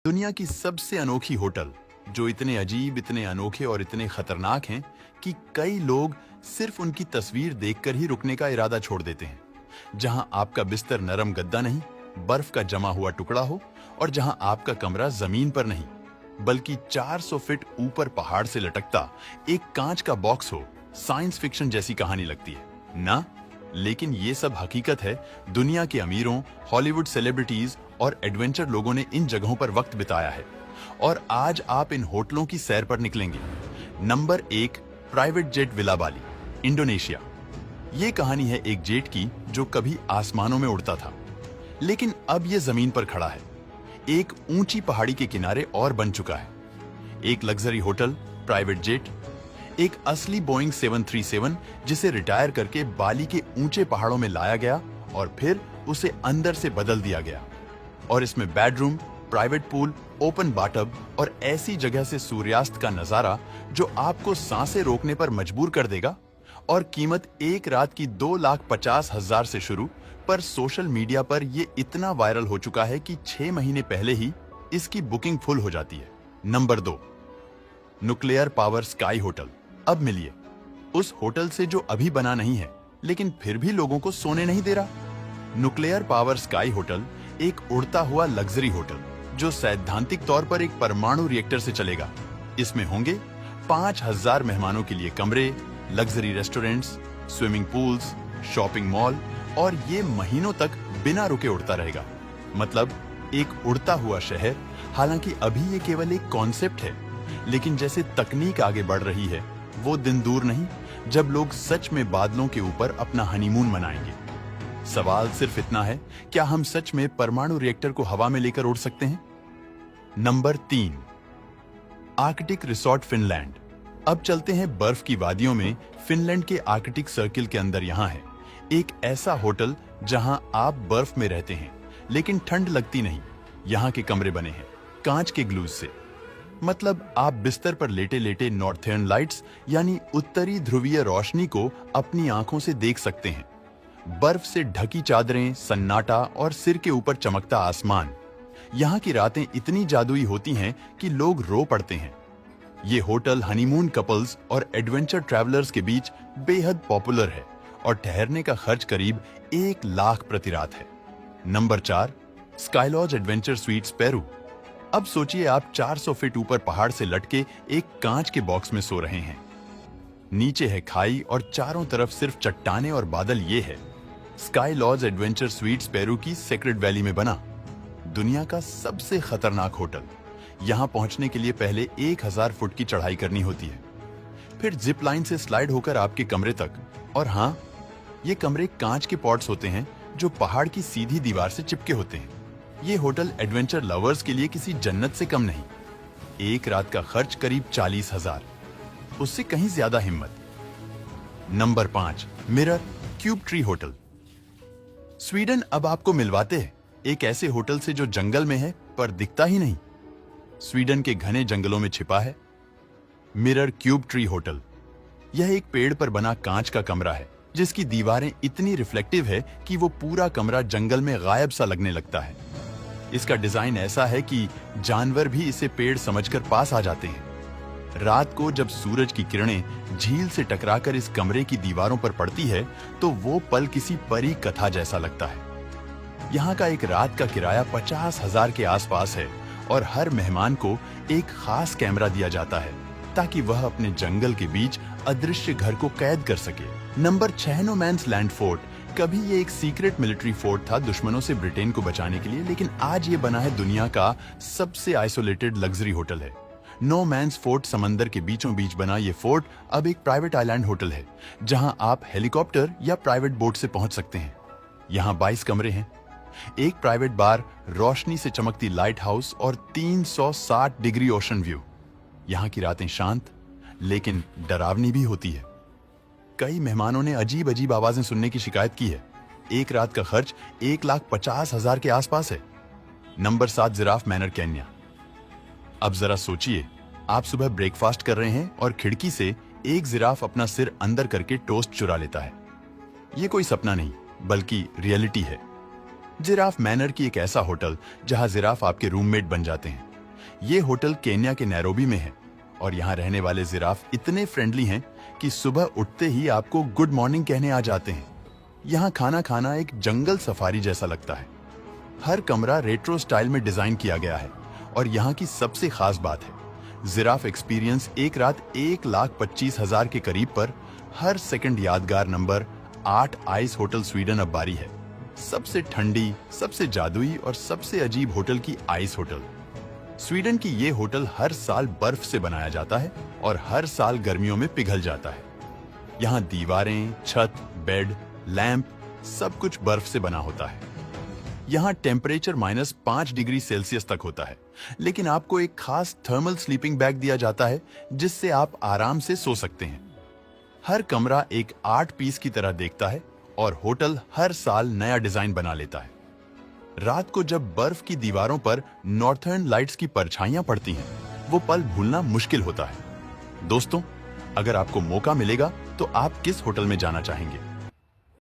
दुनिया की सबसे अनोखी होटल जो इतने अजीब, इतने अनोखे और इतने खतरनाक हैं कि कई लोग सिर्फ उनकी तस्वीर देखकर ही रुकने का इरादा छोड़ देते हैं। जहां आपका बिस्तर नरम गद्दा नहीं, बर्फ का जमा हुआ टुकड़ा हो, और जहां आपका कमरा जमीन पर नहीं बल्कि 400 फीट ऊपर पहाड़ से लटकता एक कांच का बॉक्स हो। साइंस फिक्शन जैसी कहानी लगती है ना? लेकिन ये सब हकीकत है। दुनिया के अमीरों, हॉलीवुड सेलिब्रिटीज और एडवेंचर लोगों ने इन जगहों पर वक्त बिताया है, और आज आप इन होटलों की सैर पर निकलेंगे। नंबर 1, प्राइवेट जेट विला बाली, इंडोनेशिया। ये कहानी है एक जेट की जो कभी आसमानों में उड़ता था, लेकिन अब ये जमीन पर खड़ा है, एक ऊंची पहाड़ी के किनारे और बन चुका है। एक लग्जरी होटल, प्राइवेट जेट, एक असली बोइंग 737 जिसे रिटायर करके बाली के ऊंचे पहाड़ों में लाया गया और फिर उसे अंदर से बदल दिया गया। और इसमें बेडरूम, प्राइवेट पूल, ओपन बाटब और ऐसी जगह से सूर्यास्त का नजारा जो आपको सांसें रोकने पर मजबूर कर देगा। और कीमत एक रात की 2,50,000 से शुरू, पर सोशल मीडिया पर यह इतना वायरल हो चुका है कि 6 महीने पहले ही इसकी बुकिंग फुल हो जाती है। Number 2, nuclear power sky hotel. अब मिलिए उस होटल से जो अभी बना नहीं है लेकिन फिर भी लोगों को सोने नहीं दे रहा। न्यूक्लियर पावर स्काई होटल एक उड़ता हुआ लग्जरी होटल जो सैद्धांतिक तौर पर एक परमाणु रिएक्टर से चलेगा। इसमें होंगे 5,000 मेहमानों के लिए कमरे, luxury restaurants, swimming pools, shopping mall, और ये महीनों तक बिना रुके उड़ता रहेगा। मतलब एक उड़ता हुआ शहर। हालांकि अभी ये केवल एक कॉन्सेप्ट है, लेकिन जैसे तकनीक आगे बढ़ रही है वो दिन दूर नहीं जब लोग सच में बादलों के ऊपर अपना हनीमून मनाएंगे। सवाल सिर्फ इतना है, क्या हम सच में परमाणु रिएक्टर को हवा में लेकर उड़ सकते हैं? Number 3, Arctic resort, Finland. अब चलते हैं बर्फ की वादियों में। फिनलैंड के आर्कटिक सर्किल के अंदर यहां है एक ऐसा होटल जहां आप बर्फ में रहते हैं लेकिन ठंड लगती नहीं। यहां के कमरे बने हैं कांच के ग्लूज से। मतलब आप बिस्तर पर लेटे लेटे नॉर्थर्न लाइट्स यानी उत्तरी ध्रुवीय रोशनी को अपनी आंखों से देख सकते हैं। बर्फ से ढकी चादरें, सन्नाटा और सिर के ऊपर चमकता आसमान। यहाँ की रातें इतनी जादुई होती हैं कि लोग रो पड़ते हैं। ये होटल हनीमून कपल्स और एडवेंचर ट्रैवलर्स के बीच बेहद पॉपुलर है और ठहरने का खर्च करीब 1 लाख प्रति रात है। Number 4, Skylodge adventure suites, Peru. अब सोचिए आप 400 फीट ऊपर पहाड़ से लटके एक कांच के बॉक्स में सो रहे हैं। नीचे है खाई और चारों तरफ सिर्फ चट्टाने और बादल। ये है sky lodge adventure suites, Peru की सेक्रेड वैली में बना दुनिया का सबसे खतरनाक होटल। यहां पहुंचने के लिए पहले 1000 फुट की चढ़ाई करनी होती है, फिर जिप लाइन से स्लाइड होकर आपके कमरे तक। और हाँ, ये कमरे कांच के पॉट्स होते हैं जो पहाड़ की सीधी दीवार से चिपके होते हैं। ये होटल एडवेंचर लवर्स के लिए किसी जन्नत से कम नहीं। एक रात का खर्च करीब 40,000, उससे कहीं ज्यादा हिम्मत। Number 5, mirror cube tree hotel, Sweden. अब आपको मिलवाते हैं एक ऐसे होटल से जो जंगल में है पर दिखता ही नहीं। स्वीडन के घने जंगलों में छिपा है मिरर क्यूब ट्री होटल। यह एक पेड़ पर बना कांच का कमरा है जिसकी दीवारें इतनी रिफ्लेक्टिव है कि वो पूरा कमरा जंगल में गायब सा लगने लगता है। इसका डिजाइन ऐसा है कि जानवर भी इसे पेड़ समझकर पास आ जाते हैं। रात को जब सूरज की किरणें झील से टकराकर इस कमरे की दीवारों पर पड़ती है तो वो पल किसी परी कथा जैसा लगता है। यहाँ का एक रात का किराया 50,000 के आसपास है और हर मेहमान को एक खास कैमरा दिया जाता है ताकि वह अपने जंगल के बीच अदृश्य घर को कैद कर सके। Number 6, no man's land fort. कभी ये एक सीक्रेट मिलिट्री फोर्ट था दुश्मनों से ब्रिटेन को बचाने के लिए, लेकिन आज ये बना है दुनिया का सबसे आइसोलेटेड लग्जरी होटल है। नो मैंस फोर्ट समंदर के बीचों बीच बना ये फोर्ट अब एक प्राइवेट आइलैंड होटल है जहां आप हेलीकॉप्टर या प्राइवेट बोट से पहुंच सकते हैं। यहाँ 22 कमरे हैं, एक प्राइवेट बार, रोशनी से चमकती लाइट हाउस और 360 डिग्री ओशन व्यू। यहाँ की रातें शांत लेकिन डरावनी भी होती है। कई मेहमानों ने अजीब अजीब आवाजें सुनने की शिकायत की है। एक रात का खर्च 1,50,000 के आसपास है। Number 7, giraffe manner, Kenya. अब जरा सोचिए, आप सुबह ब्रेकफास्ट कर रहे हैं और खिड़की से एक जिराफ अपना सिर अंदर करके टोस्ट चुरा लेता है। ये कोई सपना नहीं बल्कि रियलिटी है। जिराफ मैनर की एक ऐसा होटल जहां जिराफ आपके रूममेट बन जाते हैं। ये होटल केन्या के नैरोबी में है और यहाँ रहने वाले जिराफ इतने फ्रेंडली हैं कि सुबह उठते ही आपको गुड मॉर्निंग कहने आ जाते हैं। यहाँ खाना खाना एक जंगल सफारी जैसा लगता है। हर कमरा रेट्रो स्टाइल में डिजाइन किया गया है और यहाँ की सबसे खास बात है, जिराफ एक्सपीरियंस एक रात 1,25,000 के करीब पर हर सेकंड यादगार नंबर 8 आइस होटल स्वीडन अब बारी है। सबसे ठंडी, सबसे जादुई और सबसे अजीब होटल की आइस होटल। स्वीडन की ये होटल हर साल बर्फ से बनाया जाता है और हर साल गर्मियों में पिघल जाता है। यहाँ दीवारें, छत, बेड, लैंप सब कुछ बर्फ से बना होता है। यहाँ टेम्परेचर -5 डिग्री सेल्सियस तक होता है, लेकिन आपको एक खास थर्मल स्लीपिंग बैग दिया जाता है जिससे आप आराम से सो सकते हैं। हर कमरा एक आर्ट पीस की तरह देखता है और होटल हर साल नया डिजाइन बना लेता है। रात को जब बर्फ की दीवारों पर नॉर्थर्न लाइट्स की परछाइयां पड़ती हैं, वो पल भूलना मुश्किल होता है। दोस्तों, अगर आपको मौका मिलेगा तो आप किस होटल में जाना चाहेंगे?